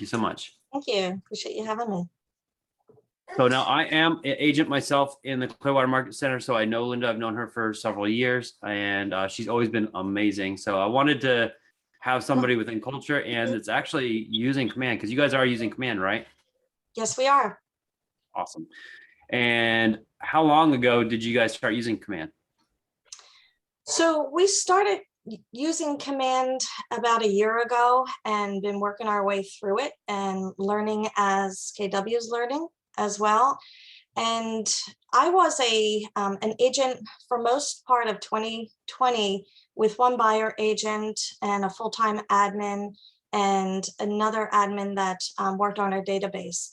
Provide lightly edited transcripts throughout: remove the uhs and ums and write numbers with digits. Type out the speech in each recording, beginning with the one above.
you so much. Thank you. Appreciate you having me. So now I am an agent myself in the Clearwater Market Center. So I know Linda, I've known her for several years, and she's always been amazing. So I wanted to have somebody within culture, and it's actually using Command, because you guys are using Command, right? Yes, we are. Awesome. And how long ago did you guys start using Command? So we started using Command about a year ago and been working our way through it and learning as KW is learning as well. And I was an agent for most part of 2020 with one buyer agent and a full-time admin and another admin that worked on our database.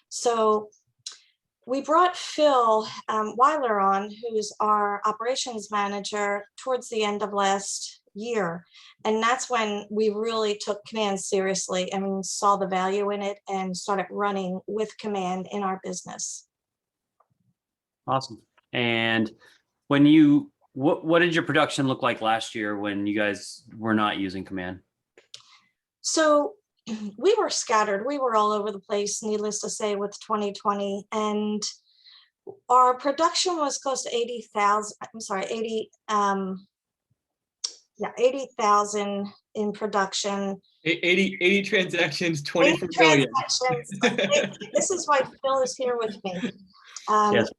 So we brought Phil Weiler on, who's our operations manager, towards the end of last year. And that's when we really took Command seriously and saw the value in it and started running with Command in our business. Awesome. And when you, what did your production look like last year when you guys were not using Command? So we were scattered. We were all over the place, needless to say, with 2020. And our production was close to 80,000. I'm sorry, 80,000 in production. 80 transactions, 24 million. This is why Phil is here with me. Yes.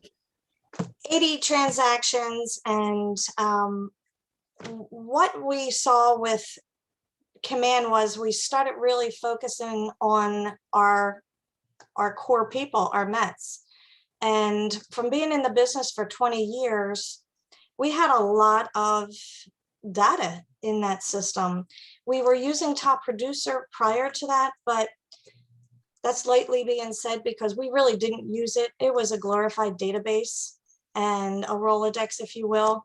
80 transactions, and what we saw with Command was we started really focusing on our core people, our Mets. And from being in the business for 20 years, we had a lot of data in that system. We were using Top Producer prior to that, but that's lightly being said because we really didn't use it. It was a glorified database and a Rolodex, if you will.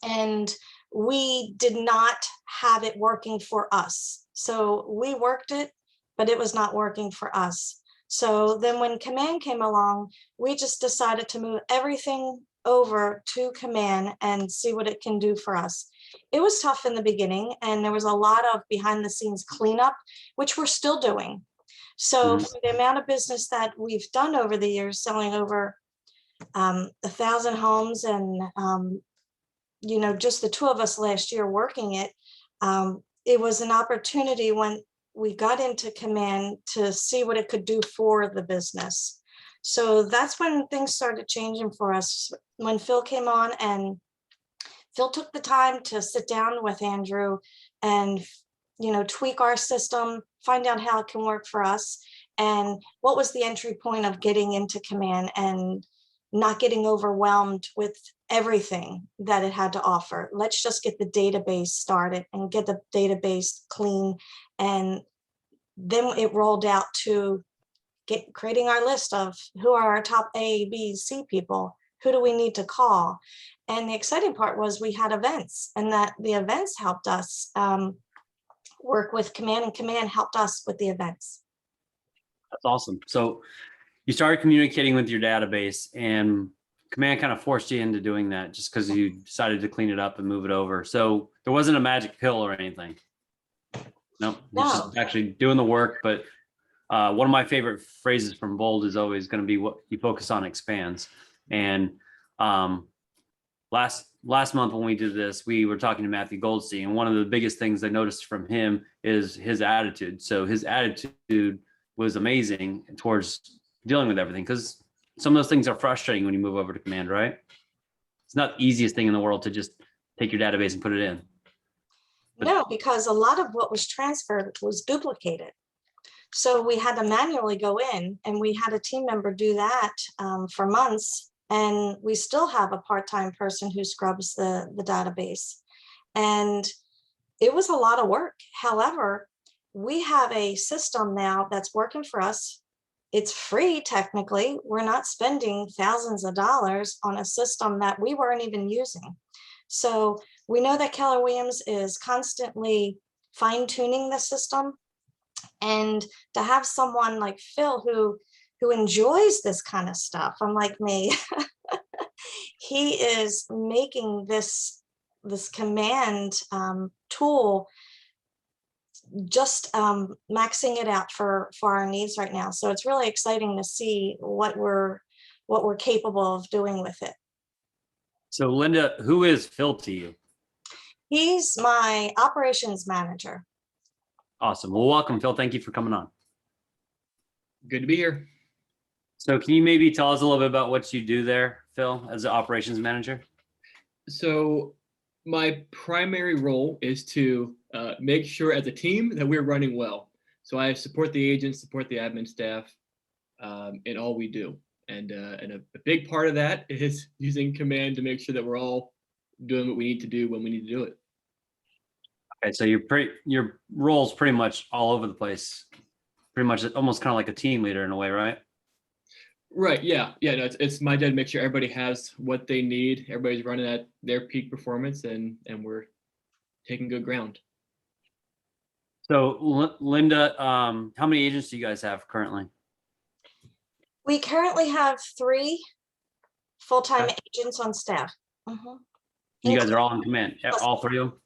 And we did not have it working for us. So we worked it, but it was not working for us. So then when Command came along, we just decided to move everything over to Command and see what it can do for us. It was tough in the beginning, and there was a lot of behind the scenes cleanup, which we're still doing. So for the amount of business that we've done over the years, selling over 1,000 homes, and you know, just the two of us last year working it, it was an opportunity when we got into Command to see what it could do for the business. So that's when things started changing for us. When Phil came on, and Phil took the time to sit down with Andrew and, you know, tweak our system, find out how it can work for us, and what was the entry point of getting into Command and not getting overwhelmed with everything that it had to offer. Let's just get the database started and get the database clean. And then it rolled out to creating our list of who are our top A, B, C people. Who do we need to call? And the exciting part was we had events, and that the events helped us work with Command, and Command helped us with the events. That's awesome. So you started communicating with your database, and Command kind of forced you into doing that just because you decided to clean it up and move it over. So there wasn't a magic pill or anything. No, it's just actually doing the work. But one of my favorite phrases from Bold is always going to be what you focus on expands. And last month when we did this, we were talking to Matthew Goldstein, and one of the biggest things I noticed from him is his attitude. So his attitude was amazing towards dealing with everything, because some of those things are frustrating when you move over to Command, right? It's not the easiest thing in the world to just take your database and put it in. But no, because a lot of what was transferred was duplicated. So we had to manually go in, and we had a team member do that for months. And we still have a part-time person who scrubs the database. And it was a lot of work. However, we have a system now that's working for us. It's free, technically. We're not spending thousands of dollars on a system that we weren't even using. So we know that Keller Williams is constantly fine-tuning the system. And to have someone like Phil who enjoys this kind of stuff, unlike me, he is making this Command tool just maxing it out for our needs right now. So it's really exciting to see what we're capable of doing with it. So Linda, who is Phil to you? He's my operations manager. Awesome. Well, welcome, Phil. Thank you for coming on. Good to be here. So can you maybe tell us a little bit about what you do there, Phil, as the operations manager? So my primary role is to make sure as a team that we're running well. So I support the agents, support the admin staff in all we do. And a big part of that is using command to make sure that we're all doing what we need to do when we need to do it. Okay, so your role's pretty much all over the place. Pretty much almost kind of like a team leader in a way, right? Right. Yeah. Yeah. No, it's my job to make sure everybody has what they need. Everybody's running at their peak performance, and we're taking good ground. So Linda, how many agents do you guys have currently? We currently have 3 full-time Okay. agents on staff. You guys are all in command, all 3 of them?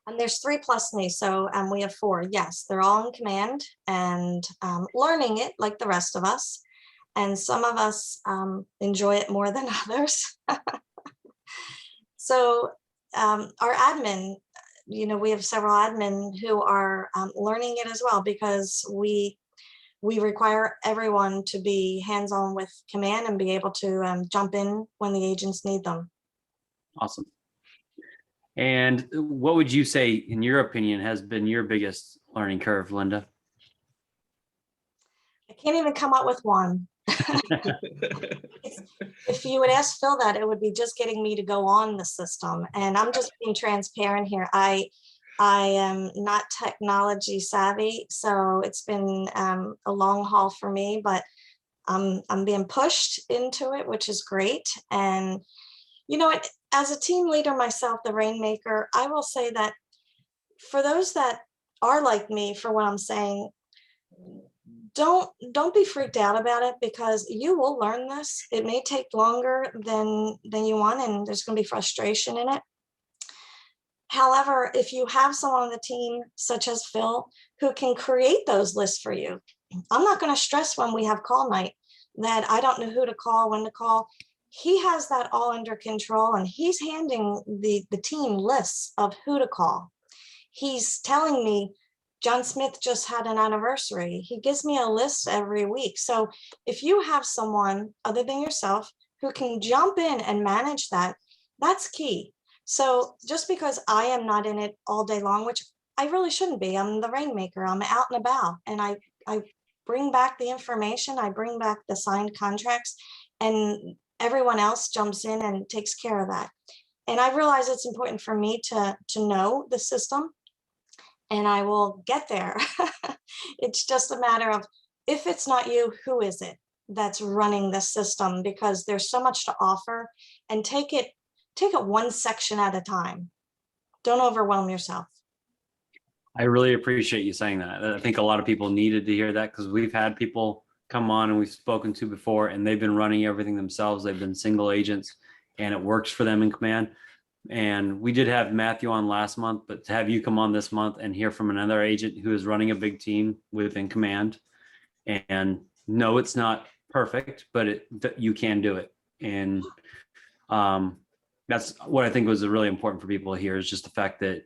And there's 3 plus me, so we have 4. Yes, they're all in command and learning it like the rest of us. And some of us enjoy it more than others. So our admin, we have several admin who are learning it as well, because we require everyone to be hands-on with command and be able to jump in when the agents need them. Awesome. And what would you say, in your opinion, has been your biggest learning curve, Linda? I can't even come up with one. If you would ask Phil that, it would be just getting me to go on the system. And I'm just being transparent here. I am not technology savvy, so it's been a long haul for me, but I'm being pushed into it, which is great. And as a team leader myself, the Rainmaker, I will say that for those that are like me, for what I'm saying, don't be freaked out about it, because you will learn this. It may take longer than you want, and there's going to be frustration in it. However, if you have someone on the team, such as Phil, who can create those lists for you, I'm not going to stress when we have call night that I don't know who to call, when to call. He has that all under control, and he's handing the team lists of who to call. He's telling me, John Smith just had an anniversary. He gives me a list every week. So if you have someone other than yourself who can jump in and manage that, that's key. So just because I am not in it all day long, which I really shouldn't be, I'm the Rainmaker, I'm out and about, and I bring back the information, I bring back the signed contracts, and everyone else jumps in and takes care of that. And I realize it's important for me to know the system, and I will get there. It's just a matter of, if it's not you, who is it that's running the system? Because there's so much to offer, and take it one section at a time. Don't overwhelm yourself. I really appreciate you saying that. I think a lot of people needed to hear that, because we've had people come on and we've spoken to before, and they've been running everything themselves. They've been single agents, and it works for them in command. And we did have Matthew on last month, but to have you come on this month and hear from another agent who is running a big team within command, and no, it's not perfect, but you can do it. And that's what I think was really important for people to hear, is just the fact that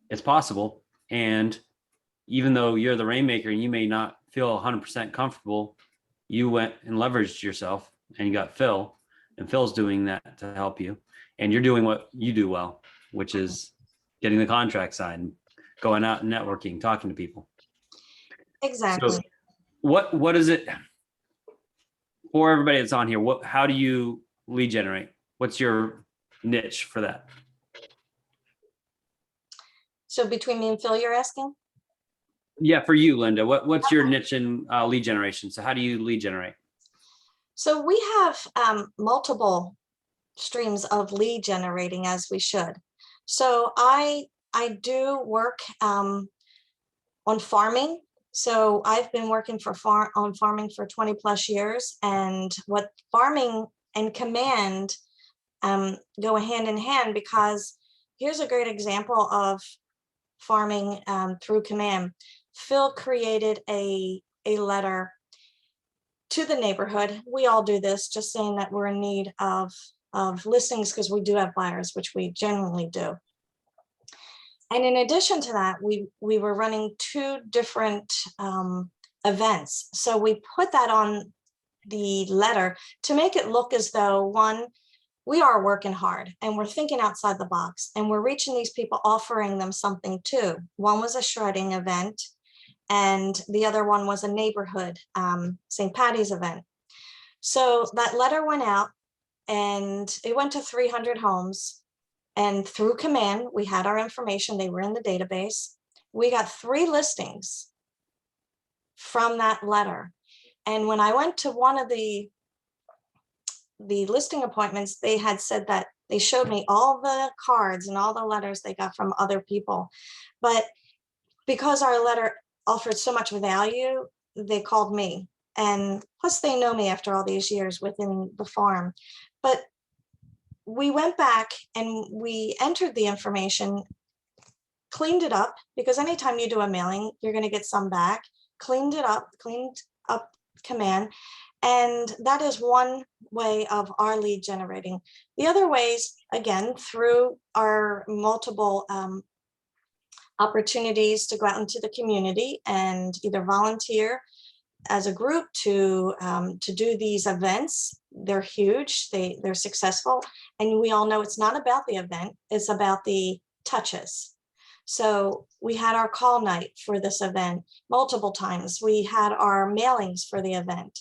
it's possible. And even though you're the Rainmaker and you may not feel 100% comfortable, you went and leveraged yourself, and you got Phil, and Phil's doing that to help you. And you're doing what you do well, which is getting the contract signed, going out and networking, talking to people. Exactly. So what is it for everybody that's on here? How do you lead generate? What's your niche for that? So between me and Phil, you're asking? Yeah, for you, Linda, what's your niche in lead generation? So how do you lead generate? So we have multiple streams of lead generating, as we should. So I do work on farming. So I've been working on farming for 20 plus years, and what farming and command go hand in hand, because here's a great example of farming through Command, Phil created a letter to the neighborhood. We all do this, just saying that we're in need of listings because we do have buyers, which we generally do. And in addition to that, we were running 2 different events. So we put that on the letter to make it look as though, one, we are working hard and we're thinking outside the box and we're reaching these people, offering them something too. One was a shredding event and the other one was a neighborhood St. Patty's event. So that letter went out and it went to 300 homes. And through Command, we had our information. They were in the database. We got 3 listings from that letter. And when I went to one of the listing appointments, they had said that they showed me all the cards and all the letters they got from other people. But because our letter offered so much value, they called me. And plus they know me after all these years within the farm. But we went back and we entered the information, cleaned it up, because anytime you do a mailing, you're going to get some back, cleaned up Command. And that is one way of our lead generating. The other ways, again, through our multiple opportunities to go out into the community and either volunteer as a group to do these events. They're huge, they're successful. And we all know it's not about the event, it's about the touches. So we had our call night for this event multiple times. We had our mailings for the event.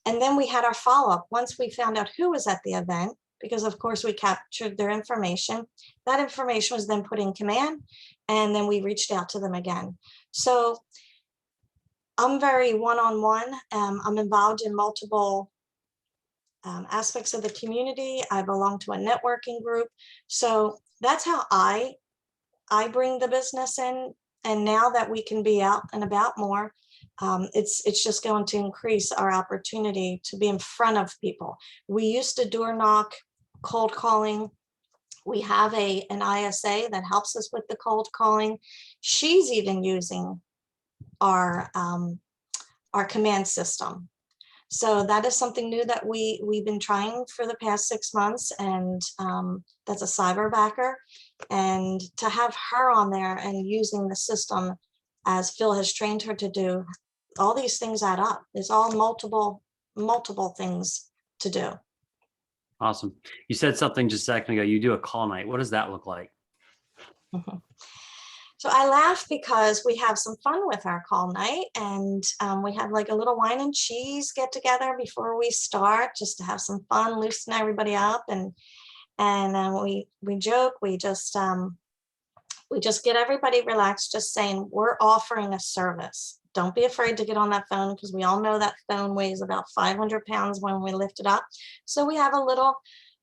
And then we had our follow-up once we found out who was at the event, because of course we captured their information. That information was then put in Command, and then we reached out to them again. So I'm very one-on-one. I'm involved in multiple aspects of the community. I belong to a networking group. So that's how I bring the business in. And now that we can be out and about more, it's just going to increase our opportunity to be in front of people. We used to door knock, cold calling. We have an ISA that helps us with the cold calling. She's even using our Command system. So that is something new that we've been trying for the past 6 months, and that's a cyber backer. And to have her on there and using the system as Phil has trained her to do, all these things add up. There's all multiple things to do. Awesome. You said something just a second ago. You do a call night. What does that look like? So I laugh because we have some fun with our call night, and we have like a little wine and cheese get together before we start, just to have some fun, loosen everybody up, and we joke. We just get everybody relaxed, just saying we're offering a service. Don't be afraid to get on that phone, because we all know that phone weighs about 500 pounds when we lift it up. So we have a little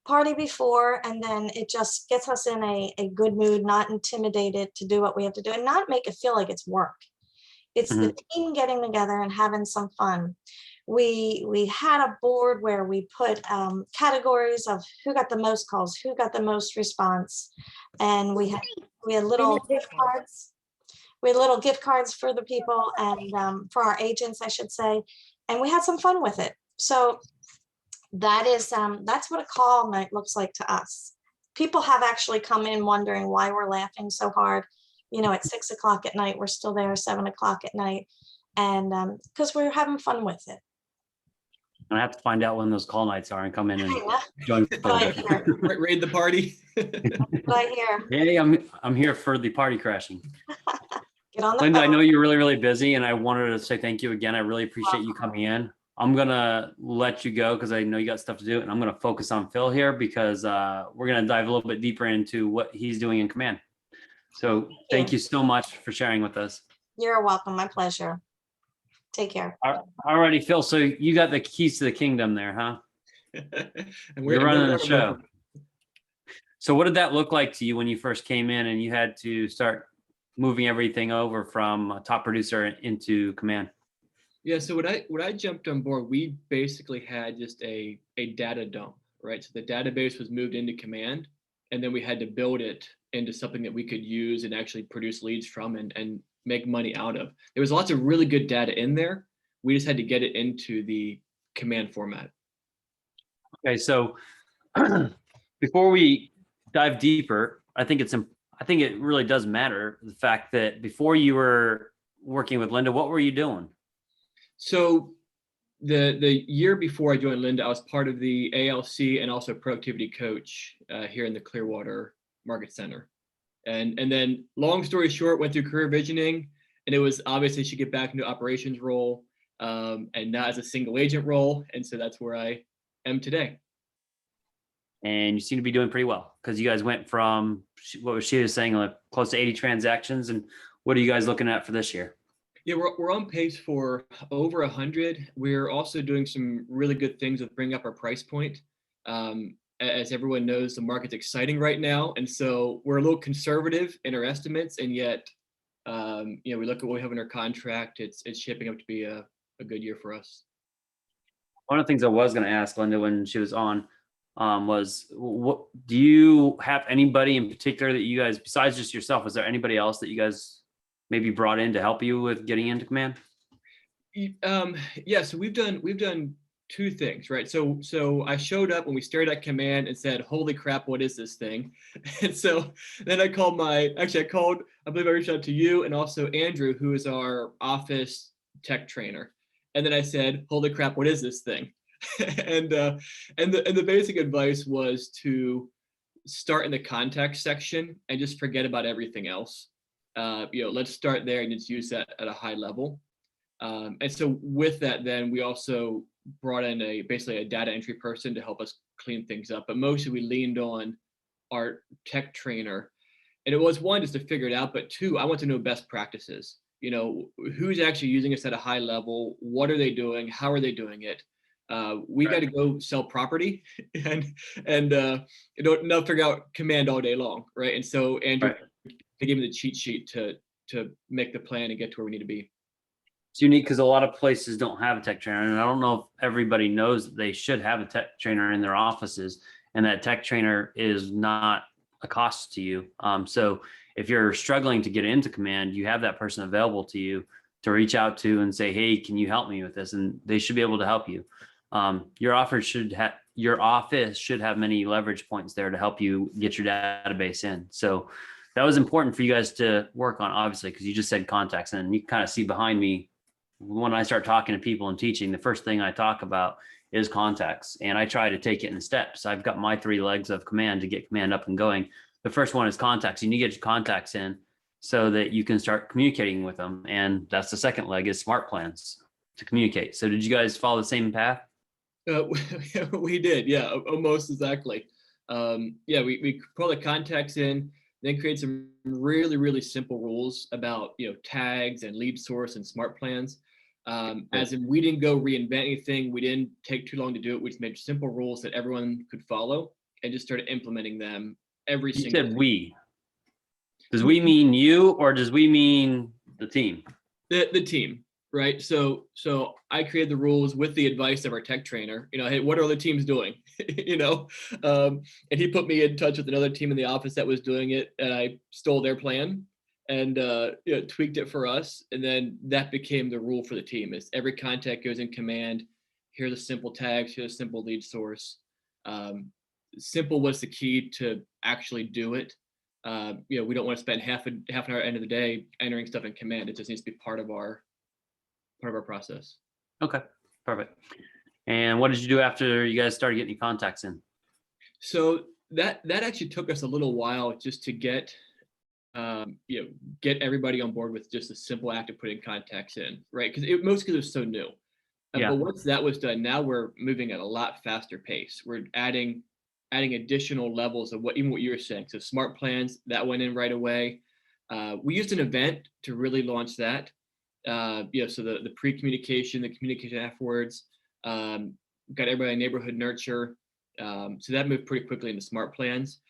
party before, and then it just gets us in a good mood, not intimidated to do what we have to do, and not make it feel like it's work. It's the team getting together and having some fun. We had a board where we put categories of who got the most calls, who got the most response, and we had little gift cards. We had little gift cards for the people and for our agents, I should say, and we had some fun with it. So that is that's what a call night looks like to us. People have actually come in wondering why we're laughing so hard. You know, at 6 o'clock at night, we're still there, 7 o'clock at night, and because we're having fun with it. I have to find out when those call nights are and come in and Yeah. join. Raid the party. Right here. Hey, I'm here for the party crashing. Get on the Linda, I phone. know you're really, really busy, and I wanted to say thank you again. I really appreciate you coming in. I'm gonna let you go because I know you got stuff to do, and I'm gonna focus on Phil here because we're gonna dive a little bit deeper into what he's doing in Command. So thank you so much for sharing with us. You're welcome. My pleasure. Take care. All righty, Phil. So you got the keys to the kingdom there, huh? And You're running the show. So what did that look like to you when you first came in and you had to start moving everything over from a top producer into Command? Yeah, so when I jumped on board, we basically had just a data dump, right? So the database was moved into Command, and then we had to build it into something that we could use and actually produce leads from and make money out of. There was lots of really good data in there. We just had to get it into the command format. Okay, so before we dive deeper, I think it really does matter the fact that before you were working with Linda, what were you doing? So the year before I joined Linda, I was part of the ALC and also productivity coach here in the Clearwater Market Center. And then long story short, went through career visioning, and it was obviously should get back into operations role and not as a single agent role. And so that's where I am today. And you seem to be doing pretty well because you guys went from what was she saying, like close to 80 transactions. And what are you guys looking at for this year? Yeah, we're on pace for over 100. We're also doing some really good things with bringing up our price point. As everyone knows, the market's exciting right now, and so we're a little conservative in our estimates, and yet, we look at what we have in our contract. It's shaping up to be a good year for us. One of the things I was going to ask Linda when she was on was, what do you have anybody in particular that you guys, besides just yourself, is there anybody else that you guys maybe brought in to help you with getting into command? Yeah, so we've done two things, right? So I showed up when we started at command and said, "Holy crap, what is this thing?" And so then I believe I reached out to you and also Andrew, who is our office tech trainer. And then I said, "Holy crap, what is this thing?" and the basic advice was to start in the contact section and just forget about everything else. Let's start there and just use that at a high level. And so with that, then we also brought in basically a data entry person to help us clean things up. But mostly we leaned on our tech trainer. And it was one, just to figure it out, but two, I want to know best practices. Who's actually using us at a high level? What are they doing? How are they doing it? We got to go sell property and not figure out command all day long, right? And so Andrew, they gave me the cheat sheet to make the plan and get to where we need to be. It's unique because a lot of places don't have a tech trainer, and I don't know if everybody knows that they should have a tech trainer in their offices, and that tech trainer is not a cost to you. So if you're struggling to get into command, you have that person available to you to reach out to and say, "Hey, can you help me with this?" And they should be able to help you. Your office should have many leverage points there to help you get your database in. So that was important for you guys to work on, obviously, because you just said contacts, and you kind of see behind me when I start talking to people and teaching, the first thing I talk about is contacts, and I try to take it in steps. I've got my 3 legs of command to get command up and going. The first one is contacts. You need to get your contacts in so that you can start communicating with them. And that's the second leg, is smart plans to communicate. So did you guys follow the same path? We did, yeah, almost exactly. We pull the contacts in, then create some really, really simple rules about tags and lead source and smart plans. As in, we didn't go reinvent anything. We didn't take too long to do it. We just made simple rules that everyone could follow and just started implementing them every single day. You said we. Does we mean you, or does we mean the team? The team, right? So I created the rules with the advice of our tech trainer. Hey, what are other teams doing? And he put me in touch with another team in the office that was doing it, and I stole their plan and tweaked it for us. And then that became the rule for the team: is every contact goes in command. Here's a simple tags. Here's a simple lead source. Simple was the key to actually do it. We don't want to spend half an hour at the end of the day entering stuff in command. It just needs to be part of our process. Okay, perfect. And what did you do after you guys started getting your contacts in? So that actually took us a little while just to get everybody on board with just a simple act of putting contacts in, right? Because it was so new. But once that was done, now we're moving at a lot faster pace. We're adding additional levels of what you were saying. So smart plans, that went in right away. We used an event to really launch that. So the pre-communication, the communication afterwards, got everybody in neighborhood nurture. So that moved pretty quickly into smart plans.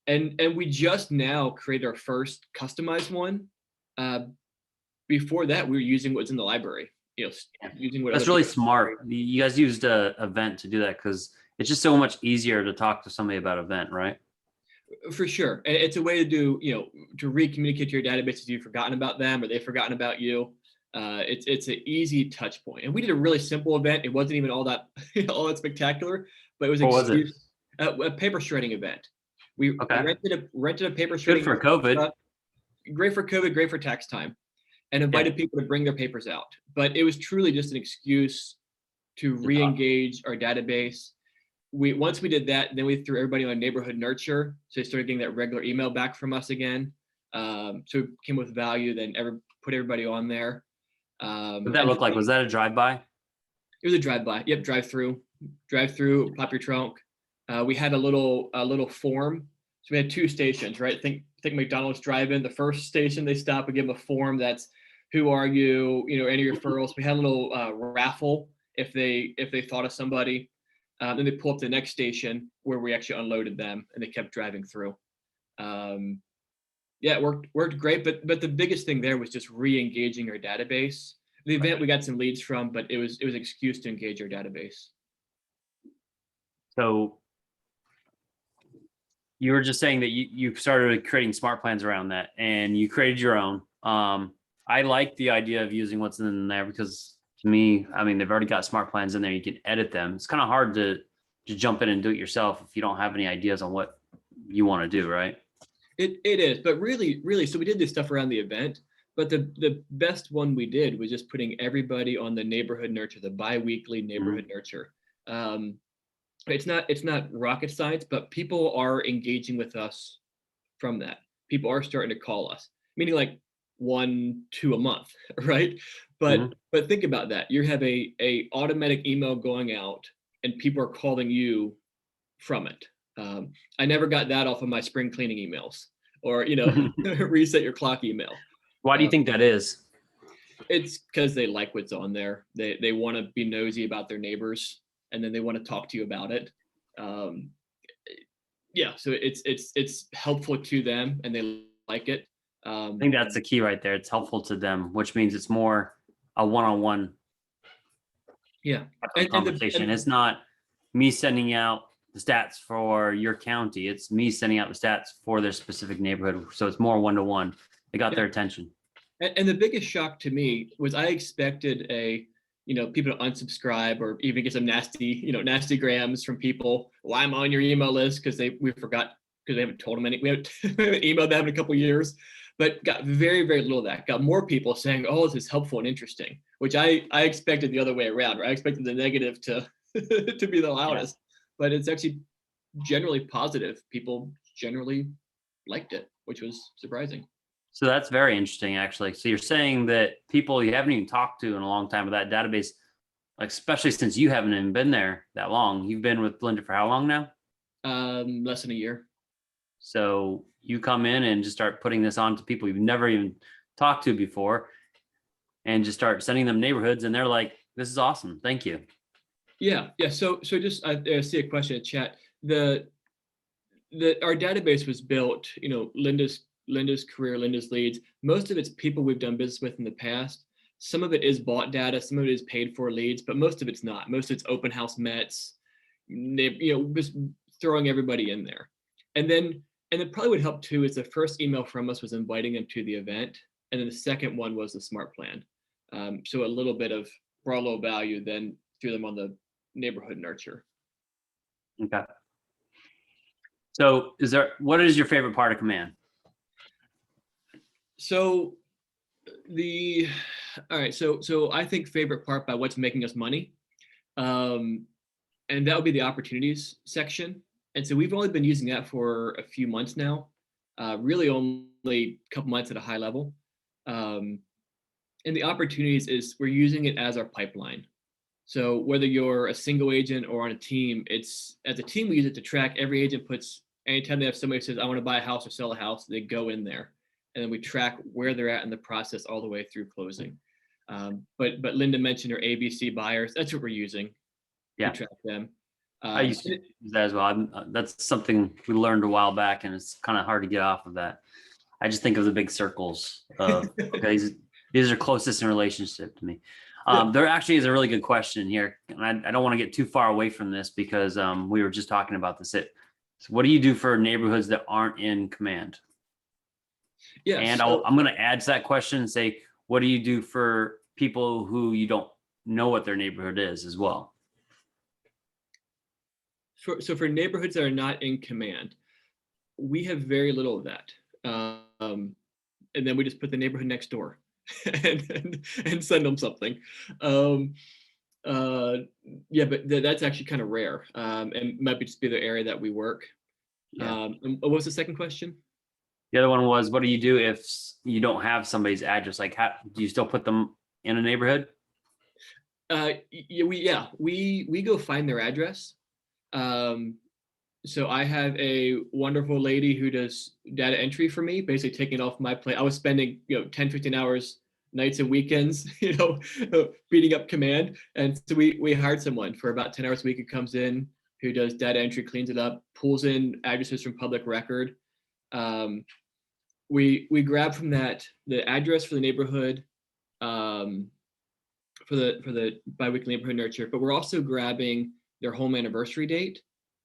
And we just now created our first customized one. Before that, we were using what's in the library. Using what. That's really smart. You guys used an event to do that because it's just so much easier to talk to somebody about event, right? For sure. And it's a way to do, to re-communicate to your database if you've forgotten about them or they've forgotten about you. It's an easy touch point. And we did a really simple event. It wasn't even all that all that spectacular, but it was What was it? a paper shredding event. We Okay. rented a paper Good shredding. for COVID. Great for COVID, great for tax time, and invited people to bring their papers out. But it was truly just an excuse to re-engage our database. Once we did that, then we threw everybody on neighborhood nurture. So they started getting that regular email back from us again. So it came with value, then put everybody on there. What did that look like? Was that a drive-by? It was a drive-by. Yep, drive-through, pop your trunk. We had a little form. So we had 2 stations, right? Think McDonald's drive-in. The first station they stop, we give them a form that's who are you, any referrals. We had a little raffle if they thought of somebody. Then they pull up the next station where we actually unloaded them, and they kept driving through. Yeah, it worked great. But the biggest thing there was just re-engaging our database. The event we got some leads from, but it was an excuse to engage our database. So you were just saying that you started creating smart plans around that, and you created your own. I like the idea of using what's in there because to me, I mean, they've already got smart plans in there. You can edit them. It's kind of hard to jump in and do it yourself if you don't have any ideas on what you want to do, right? It is, but really, so we did this stuff around the event, but the best one we did was just putting everybody on the neighborhood nurture, the bi-weekly neighborhood nurture. It's not rocket science, but people are engaging with us from that. People are starting to call us, meaning like 1-2 a month, right? But think about that. You have a automatic email going out, and people are calling you from it. I never got that off of my spring cleaning emails or reset your clock email. Why do you think that is? It's because they like what's on there. They want to be nosy about their neighbors, and then they want to talk to you about it. Yeah, so it's helpful to them, and they like it. I think that's the key right there. It's helpful to them, which means it's more a one-on-one conversation. It's not me sending out the stats for your county. It's me sending out the stats for their specific neighborhood. So it's more one-to-one. They got their attention. And the biggest shock to me was I expected people to unsubscribe or even get some nasty grams from people. Well, I'm on your email list because we forgot because they haven't told them we haven't emailed them in a couple of years, but got very, very little of that. Got more people saying, oh, this is helpful and interesting, which I expected the other way around, right? I expected the negative to be the loudest, but it's actually generally positive. People generally liked it, which was surprising. So that's very interesting, actually. So you're saying that people you haven't even talked to in a long time with that database, like especially since you haven't even been there that long. You've been with Linda for how long now? Less than a year. So you come in and just start putting this on to people you've never even talked to before, and just start sending them neighborhoods, and they're like, "This is awesome, thank you." Yeah. So just I see a question in chat. Our database was built, Linda's career, Linda's leads. Most of it's people we've done business with in the past. Some of it is bought data, some of it is paid for leads, but most of it's not. Most of it's open house Mets, just throwing everybody in there. And it probably would help too is the first email from us was inviting them to the event. And then the second one was the smart plan. So a little bit of brought low value, then threw them on the neighborhood nurture. Okay. So what is your favorite part of Command? So so I think favorite part by what's making us money. And that would be the opportunities section. And so we've only been using that for a few months now, really only a couple months at a high level. And the opportunities is we're using it as our pipeline. So whether you're a single agent or on a team, as a team, we use it to track. Every agent anytime they have somebody who says, I want to buy a house or sell a house, they go in there. And then we track where they're at in the process all the way through closing. But Linda mentioned her ABC buyers. That's what we're using to track them. I used to use that as well. That's something we learned a while back, and it's kind of hard to get off of that. I just think of the big circles of, okay, these are closest in relationship to me. There actually is a really good question here, and I don't want to get too far away from this because we were just talking about this. So what do you do for neighborhoods that aren't in Command? Yeah. And so- I'm going to add to that question and say, what do you do for people who you don't know what their neighborhood is as well? so for neighborhoods that are not in Command, we have very little of that. And then we just put the neighborhood next door and send them something. Um, yeah, but that's actually kind of rare, and might be just be the area that we work. Yeah. And what was the second question? The other one was, what do you do if you don't have somebody's address? Like, how do you still put them in a neighborhood? Yeah, we go find their address. So I have a wonderful lady who does data entry for me, basically taking off my plate. I was spending 10, 15 hours nights and weekends, beating up Command. And so we hired someone for about 10 hours a week who comes in, who does data entry, cleans it up, pulls in addresses from public record. We grab from that the address for the neighborhood, for the biweekly neighborhood nurture, but we're also grabbing their home anniversary date,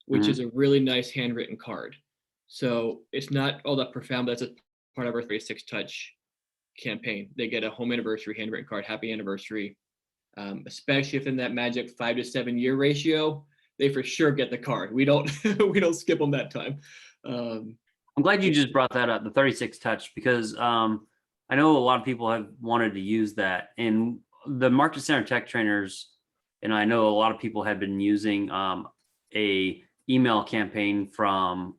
which is a really nice handwritten card. So it's not all that profound, but that's a part of our 36 touch campaign. They get a home anniversary handwritten card, happy anniversary. Especially if in that magic 5 to 7 year ratio, they for sure get the card. We don't we don't skip them that time. I'm glad you just brought that up, the 36 touch, because I know a lot of people have wanted to use that, and the Market Center Tech Trainers, and I know a lot of people have been using a email campaign from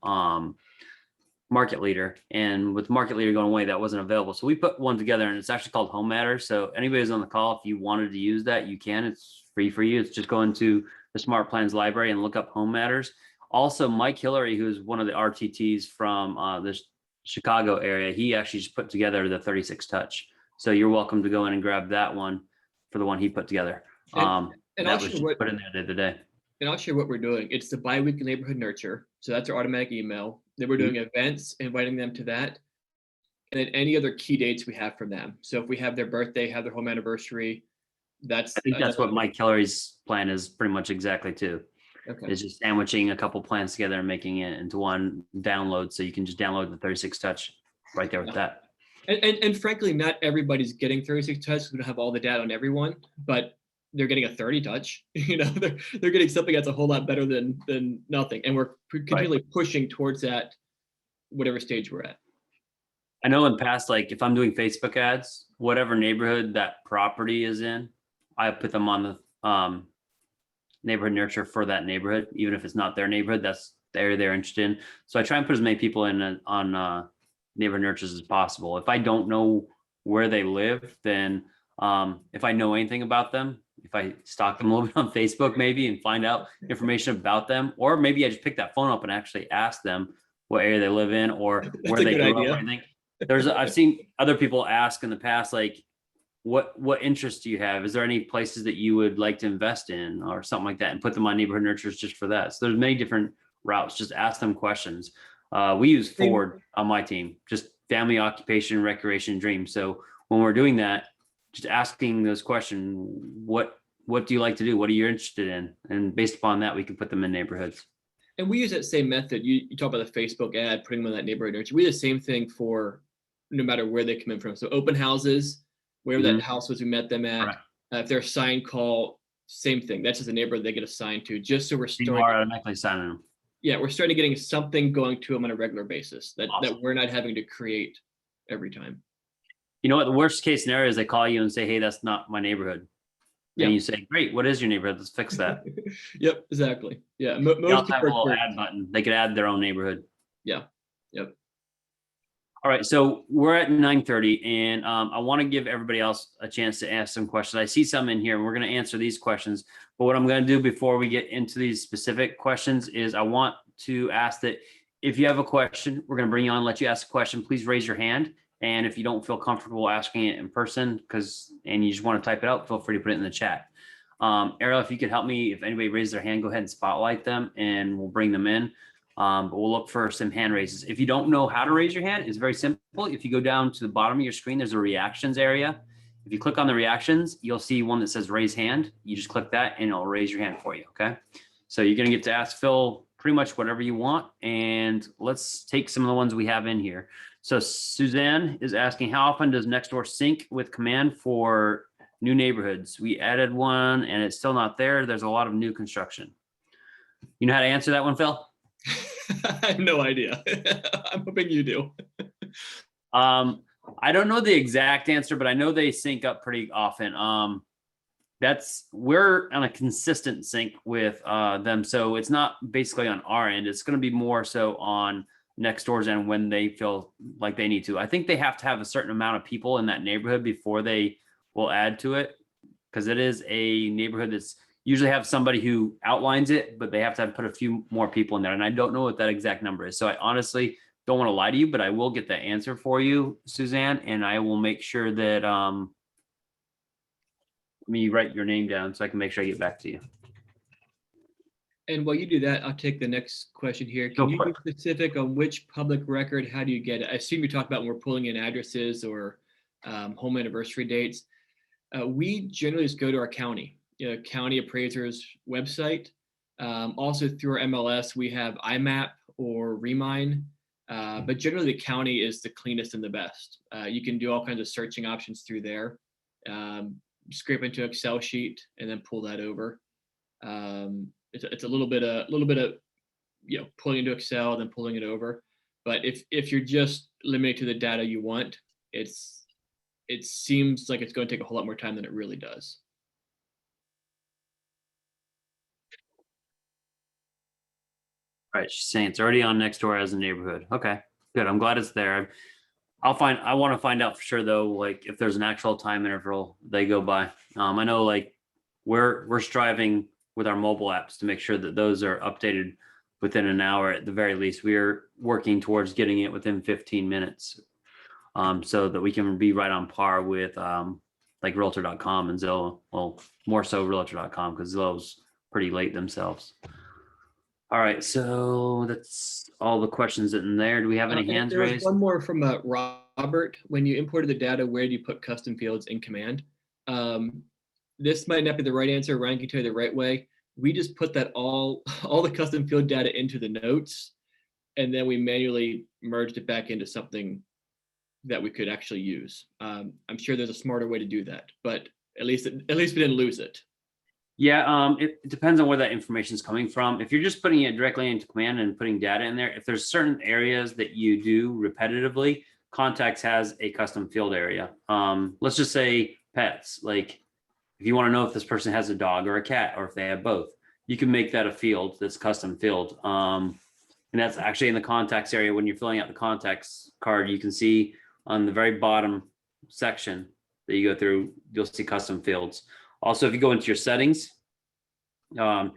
Market Leader, and with Market Leader going away, that wasn't available. So we put one together, and it's actually called Home Matters. So anybody who's on the call, if you wanted to use that, you can. It's free for you. It's just go into the Smart Plans library and look up Home Matters. Also, Mike Hillary, who's one of the RTTs from the Chicago area, he actually just put together the 36 touch. So you're welcome to go in and grab that one for the one he put together. And that was just put in there the other day. And I'll share what we're doing. It's the biweekly neighborhood nurture. So that's our automatic email. Then we're doing events, inviting them to that. And then any other key dates we have from them. So if we have their birthday, have their home anniversary, I think that's what Mike Hillary's plan is pretty much exactly too. Okay. It's just sandwiching a couple plans together and making it into one download. So you can just download the 36 touch right there with that. And frankly, not everybody's getting 36 touch. We don't have all the data on everyone, but they're getting a 30 touch. They're getting something that's a whole lot better than nothing. And we're continually pushing towards that, whatever stage we're at. I know in the past, like if I'm doing Facebook ads, whatever neighborhood that property is in, I put them on the neighborhood nurture for that neighborhood, even if it's not their neighborhood, that's the area they're interested in. So I try and put as many people in on neighborhood nurtures as possible. If I don't know where they live, then if I know anything about them, if I stalk them a little bit on Facebook maybe and find out information about them, or maybe I just pick that phone up and actually ask them what area they live in or where they grew up or anything. I've seen other people ask in the past, like, what interests do you have? Is there any places that you would like to invest in or something like that, and put them on neighborhood nurtures just for that? So there's many different routes. Just ask them questions. We use Ford on my team, just family, occupation, recreation, dream. So when we're doing that, just asking those questions, what do you like to do? What are you interested in? And based upon that, we can put them in neighborhoods. And we use that same method. You talk about the Facebook ad, putting them in that neighborhood nurture. We do the same thing for no matter where they come in from. So open houses, wherever that house was we met them at. Right. If they're assigned call, same thing. That's just a neighborhood they get assigned to, just so we're starting. You are automatically signing them. Yeah, we're starting getting something going to them on a regular basis that we're not having to create every time. You know what? The worst case scenario is they call you and say, "Hey, that's not my neighborhood." And you say, "Great, what is your neighborhood? Let's fix that." Yep, exactly. Yeah, most people have a little add button. They could add their own neighborhood. Yeah. Yep. All right, so we're at 9:30, and I want to give everybody else a chance to ask some questions. I see some in here, and we're going to answer these questions. But what I'm going to do before we get into these specific questions is I want to ask that if you have a question, we're going to bring you on, let you ask a question. Please raise your hand. And if you don't feel comfortable asking it in person, and you just want to type it out, feel free to put it in the chat. Ariel, if you could help me, if anybody raises their hand, go ahead and spotlight them, and we'll bring them in. But we'll look for some hand raises. If you don't know how to raise your hand, it's very simple. If you go down to the bottom of your screen, there's a reactions area. If you click on the reactions, you'll see one that says raise hand. You just click that and it'll raise your hand for you, okay? So you're gonna get to ask Phil pretty much whatever you want. And let's take some of the ones we have in here. So Suzanne is asking, how often does Nextdoor sync with Command for new neighborhoods? We added one and it's still not there. There's a lot of new construction. You know how to answer that one, Phil? I have no idea. I'm hoping you do. I don't know the exact answer, but I know they sync up pretty often. We're on a consistent sync with them, so it's not basically on our end. It's going to be more so on Nextdoor's end when they feel like they need to. I think they have to have a certain amount of people in that neighborhood before they will add to it, because it is a neighborhood that's usually have somebody who outlines it, but they have to put a few more people in there. And I don't know what that exact number is. So I honestly don't want to lie to you, but I will get that answer for you, Suzanne, and I will make sure that let me write your name down so I can make sure I get back to you. And while you do that, I'll take the next question here. Can you be specific on which public record? How do you get it? I assume you talked about when we're pulling in addresses or home anniversary dates. We generally just go to our county appraiser's website. Also through our MLS, we have IMAP or Remine, but generally the county is the cleanest and the best. You can do all kinds of searching options through there. Scrape into Excel sheet and then pull that over. It's a little bit of pulling into Excel then pulling it over. But if you're just limited to the data you want, it seems like it's going to take a whole lot more time than it really does. All right, she's saying it's already on Nextdoor as a neighborhood. Okay, good. I'm glad it's there. I want to find out for sure though, like if there's an actual time interval they go by. I know like we're striving with our mobile apps to make sure that those are updated within an hour at the very least. We're working towards getting it within 15 minutes, so that we can be right on par with like Realtor.com and Zillow. Well, more so Realtor.com because Zillow's pretty late themselves. All right, so that's all the questions in there. Do we have any hands there was raised? one more from Robert. When you imported the data, where do you put custom fields in Command? This might not be the right answer. Ryan can tell you the right way. We just put that all the custom field data into the notes, and then we manually merged it back into something that we could actually use. I'm sure there's a smarter way to do that, but at least we didn't lose it. Yeah, it depends on where that information is coming from. If you're just putting it directly into Command and putting data in there, if there's certain areas that you do repetitively, Contacts has a custom field area. Let's just say pets. Like if you want to know if this person has a dog or a cat, or if they have both, you can make that a field that's custom field. And that's actually in the contacts area. When you're filling out the contacts card, you can see on the very bottom section that you go through, you'll see custom fields. Also, if you go into your settings, you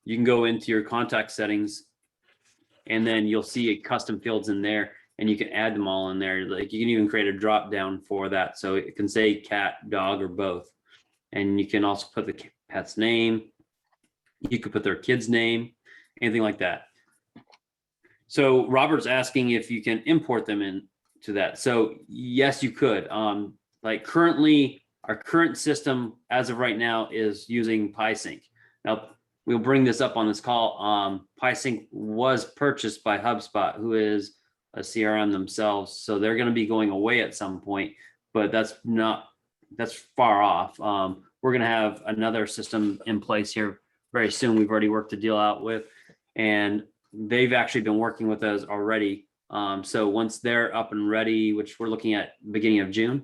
can go into your contact settings and then you'll see custom fields in there and you can add them all in there. Like you can even create a drop down for that. So it can say cat, dog, or both. And you can also put the pet's name. You could put their kid's name, anything like that. So Robert's asking if you can import them into that. So yes, you could. Like currently, our current system as of right now is using PieSync. Now, we'll bring this up on this call. PieSync was purchased by HubSpot, who is a CRM themselves. So they're going to be going away at some point, but that's far off. We're going to have another system in place here very soon. We've already worked a deal out with, and they've actually been working with us already. So once they're up and ready, which we're looking at beginning of June,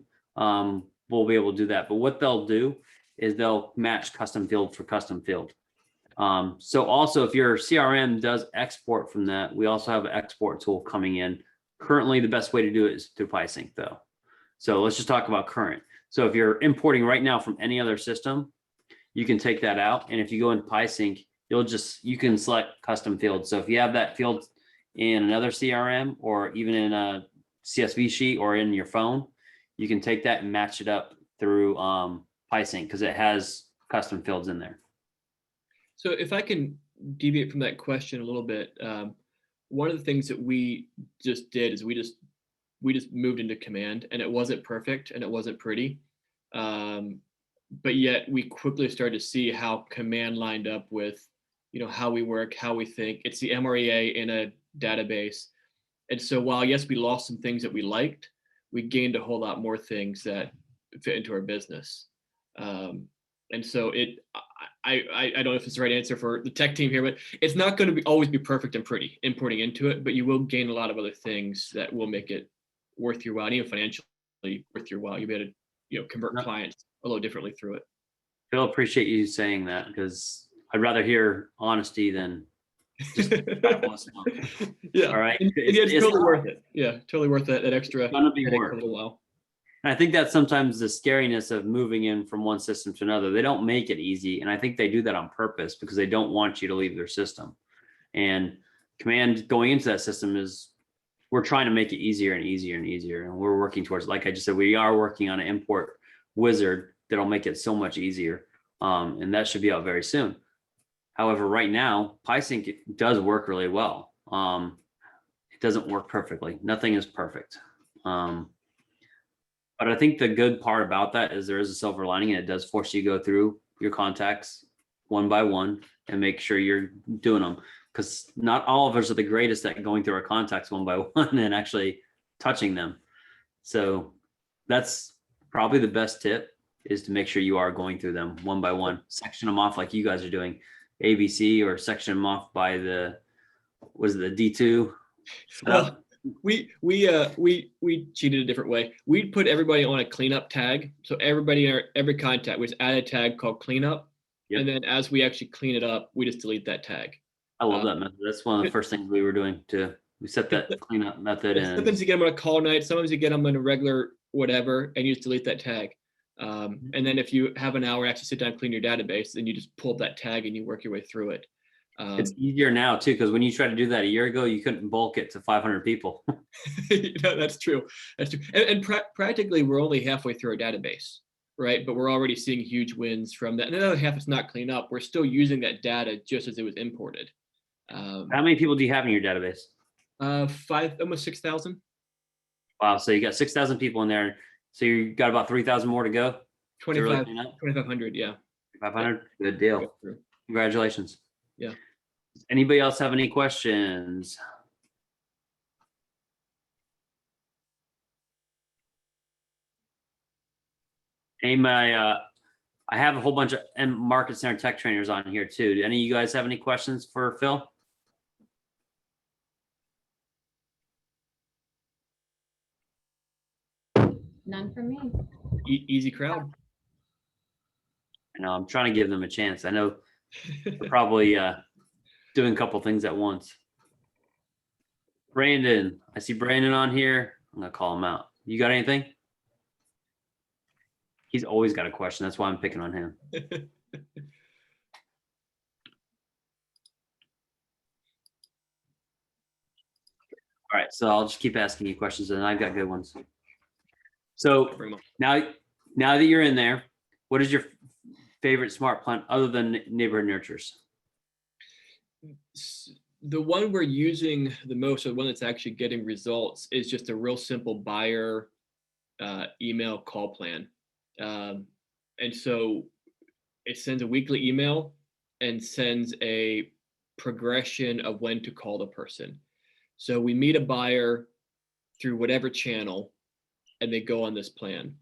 we'll be able to do that. But what they'll do is they'll match custom field for custom field. So also if your CRM does export from that, we also have an export tool coming in. Currently, the best way to do it is through PieSync though. So let's just talk about current. So if you're importing right now from any other system, you can take that out. And if you go into PieSync, you can select custom fields. So if you have that field in another CRM or even in a CSV sheet or in your phone, you can take that and match it up through PieSync because it has custom fields in there. So if I can deviate from that question a little bit, one of the things that we just did is we just moved into Command, and it wasn't perfect and it wasn't pretty, but yet we quickly started to see how Command lined up with how we work, how we think. It's the MREA in a database. And so while, yes, we lost some things that we liked, we gained a whole lot more things that fit into our business. And so I don't know if it's the right answer for the tech team here, but it's not going to always be perfect and pretty importing into it, but you will gain a lot of other things that will make it worth your while, and even financially worth your while. You'll be able to, convert clients a little differently through it. Phil, appreciate you saying that, because I'd rather hear honesty than just yeah. all right. It's totally worth it. Yeah, totally worth that extra. It's gonna be for work. a little while. And I think that's sometimes the scariness of moving in from one system to another. They don't make it easy, and I think they do that on purpose because they don't want you to leave their system. And Command going into that system is, we're trying to make it easier and easier and easier, and we're working towards, like I just said, we are working on an import wizard that'll make it so much easier, and that should be out very soon. However, right now, PySync does work really well. It doesn't work perfectly. Nothing is perfect. But I think the good part about that is there is a silver lining, and it does force you to go through your contacts one by one and make sure you're doing them. Because not all of us are the greatest at going through our contacts one by one and actually touching them. So that's probably the best tip, is to make sure you are going through them one by one, section them off like you guys are doing, ABC, or section them off by the D2 Well, we cheated a different way. We put everybody on a cleanup tag. So everybody in every contact was add a tag called cleanup. Yep. And then as we actually clean it up, we just delete that tag. I love that method. That's one of the first things we were doing too. We set that cleanup method. And sometimes you get them on a call night. Sometimes you get them on a regular whatever, and you just delete that tag. And then if you have an hour, actually sit down and clean your database, then you just pull up that tag and you work your way through it. It's easier now too, because when you tried to do that a year ago, you couldn't bulk it to 500 people. That's true. That's true. And practically, we're only halfway through our database, right? But we're already seeing huge wins from that. And the other half is not cleaned up. We're still using that data just as it was imported. How many people do you have in your database? Almost 6,000. Wow. So you got 6,000 people in there. So you got about 3,000 more to go. 2,500. Yeah. 500. Good deal. Congratulations. Yeah. Does anybody else have any questions? I have a whole bunch of market center tech trainers on here too. Do any of you guys have any questions for Phil? None for me. Easy crowd. I know, I'm trying to give them a chance. I know they're probably doing a couple things at once. Brandon, I see Brandon on here. I'm gonna call him out. You got anything? He's always got a question. That's why I'm picking on him. All right, so I'll just keep asking you questions, and I've got good ones. So now that you're in there, what is your favorite smart plant other than neighborhood nurtures? The one we're using the most, or the one that's actually getting results, is just a real simple buyer email call plan. And so it sends a weekly email and sends a progression of when to call the person. So we meet a buyer through whatever channel, and they go on this plan.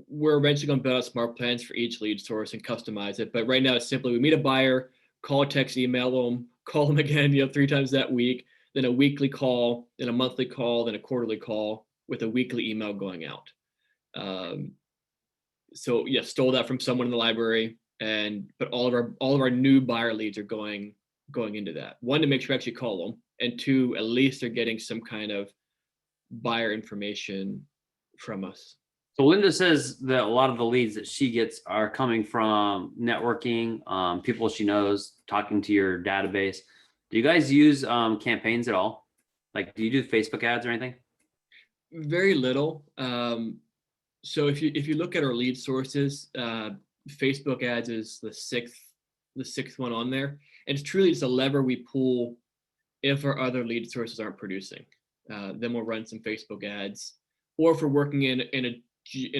We're eventually going to build out smart plans for each lead source and customize it. But right now, it's simply we meet a buyer, call, text, email them, call them again, 3 times that week, then a weekly call, then a monthly call, then a quarterly call with a weekly email going out. So yeah, stole that from someone in the library, but all of our new buyer leads are going into that. 1, to make sure we actually call them, and 2, at least they're getting some kind of buyer information from us. So Linda says that a lot of the leads that she gets are coming from networking, people she knows, talking to your database. Do you guys use campaigns at all? Like, do you do Facebook ads or anything? Very little. So if you look at our lead sources, Facebook ads is the sixth one on there, and it's truly just a lever we pull if our other lead sources aren't producing. Then we'll run some Facebook ads, or if we're working in a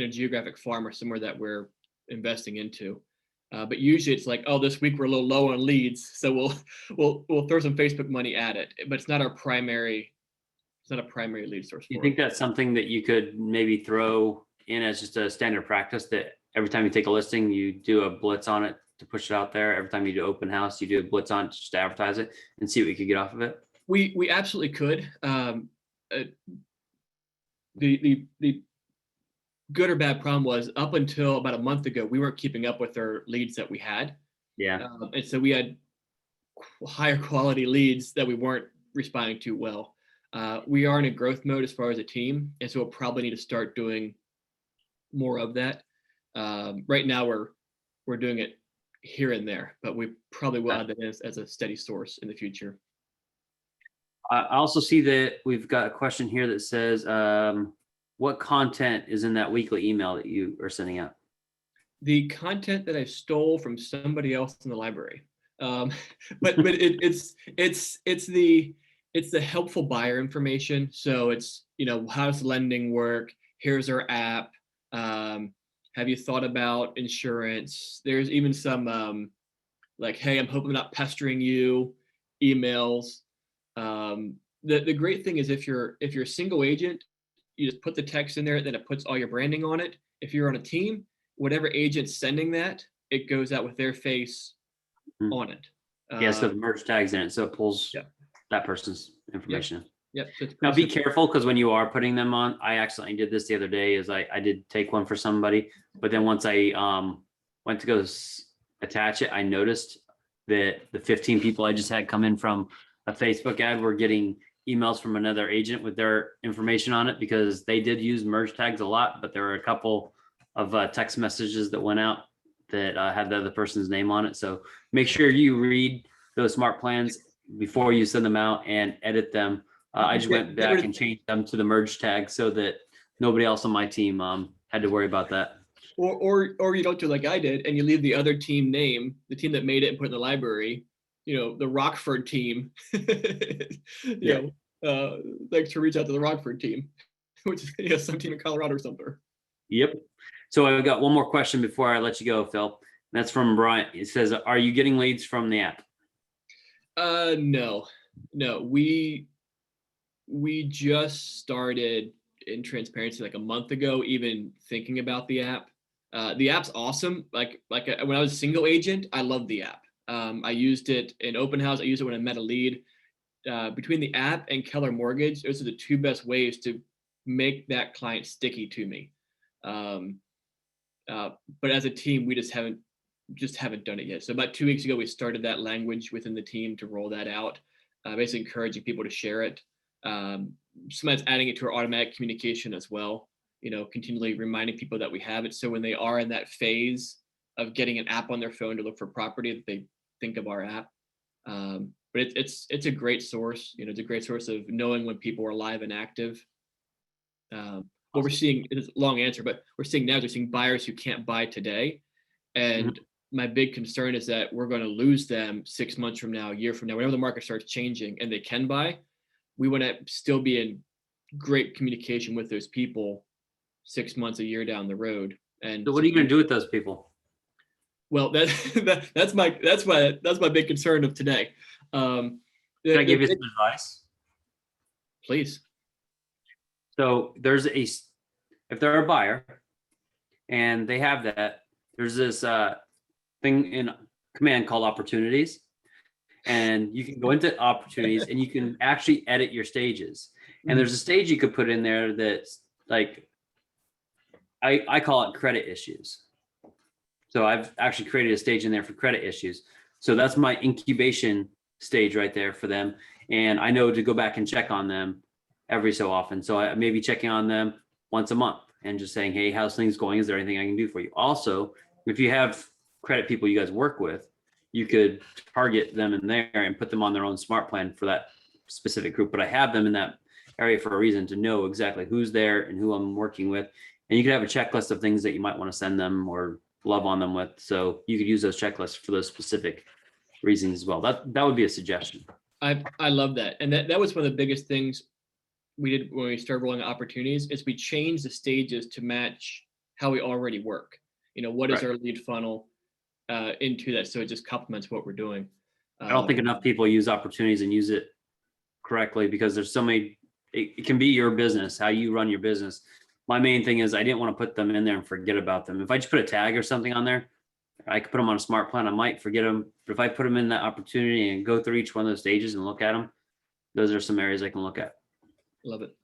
geographic farm or somewhere that we're investing into, But usually it's like, oh, this week we're a little low on leads, so we'll throw some Facebook money at it. But it's not our primary. It's not a primary lead source. You For think us. that's something that you could maybe throw in as just a standard practice, that every time you take a listing, you do a blitz on it to push it out there? Every time you do open house, you do a blitz on it just to advertise it and see what you could get off of it? We absolutely could. The good or bad problem was, up until about a month ago, we weren't keeping up with our leads that we had. Yeah. And so we had higher quality leads that we weren't responding to well. We are in a growth mode as far as a team, and so we'll probably need to start doing more of that. Right now we're doing it here and there, but we probably will add that as a steady source in the future. I also see that we've got a question here that says, what content is in that weekly email that you are sending out? The content that I stole from somebody else in the library. But it's the helpful buyer information. So it's, how does lending work? Here's our app. Have you thought about insurance? There's even some like, hey, I'm hoping I'm not pestering you emails. The great thing is, if you're a single agent, you just put the text in there, then it puts all your branding on it. If you're on a team, whatever agent's sending that, it goes out with their face on it. Yeah, so the merge tags in it, so it pulls that person's information. Yep. So Now be careful, because when you are putting them on, I accidentally did this the other day. Is I did take one for somebody, but then once I went to go attach it, I noticed that the 15 people I just had come in from a Facebook ad were getting emails from another agent with their information on it, because they did use merge tags a lot, but there were a couple of text messages that went out that had the other person's name on it. So make sure you read those smart plans before you send them out and edit them. I just went back and changed them to the merge tag so that nobody else on my team had to worry about that. Or you don't do like I did, and you leave the other team name, the team that made it, and put it in the library. The Rockford team. Like to reach out to the Rockford team, which is some team in Colorado or something. Yep. So I've got one more question before I let you go, Phil. That's from Brian. It says, "Are you getting leads from the app?" No. We just started, in transparency, like a month ago, even thinking about the app. The app's awesome. Like when I was a single agent, I loved the app. I used it in open house. I used it when I met a lead. Between the app and Keller Mortgage, those are the two best ways to make that client sticky to me. But as a team, we just haven't done it yet. So about 2 weeks ago, we started that language within the team to roll that out, basically encouraging people to share it. Sometimes adding it to our automatic communication as well, continually reminding people that we have it. So when they are in that phase of getting an app on their phone to look for property, that they think of our app. But it's a great source. It's a great source of knowing when people are live and active. What we're seeing is a long answer, but we're seeing buyers who can't buy today. And my big concern is that we're going to lose them 6 months from now, a year from now, whenever the market starts changing and they can buy. We want to still be in great communication with those people 6 months, a year down the road. And so what are you going to do with those people? Well, that's my big concern of today. Can I give you some advice? Please. So if they're a buyer and they have that, there's this thing in Command called opportunities, and you can go into opportunities and you can actually edit your stages. And there's a stage you could put in there that's like, I call it credit issues. So I've actually created a stage in there for credit issues. So that's my incubation stage right there for them. And I know to go back and check on them every so often. So I may be checking on them once a month and just saying, hey, how's things going? Is there anything I can do for you? Also, if you have credit people you guys work with, you could target them in there and put them on their own smart plan for that specific group. But I have them in that area for a reason, to know exactly who's there and who I'm working with. And you could have a checklist of things that you might want to send them or love on them with. So you could use those checklists for those specific reasons as well. That would be a suggestion. I love that. And that was one of the biggest things we did when we started rolling opportunities, is we changed the stages to match how we already work. What is our lead funnel? into that, so it just complements what we're doing. I don't think enough people use opportunities and use it correctly because there's so many, it can be your business, how you run your business. My main thing is I didn't want to put them in there and forget about them. If I just put a tag or something on there, I could put them on a smart plan. I might forget them, but if I put them in that opportunity and go through each one of those stages and look at them, those are some areas I can look at. Love it.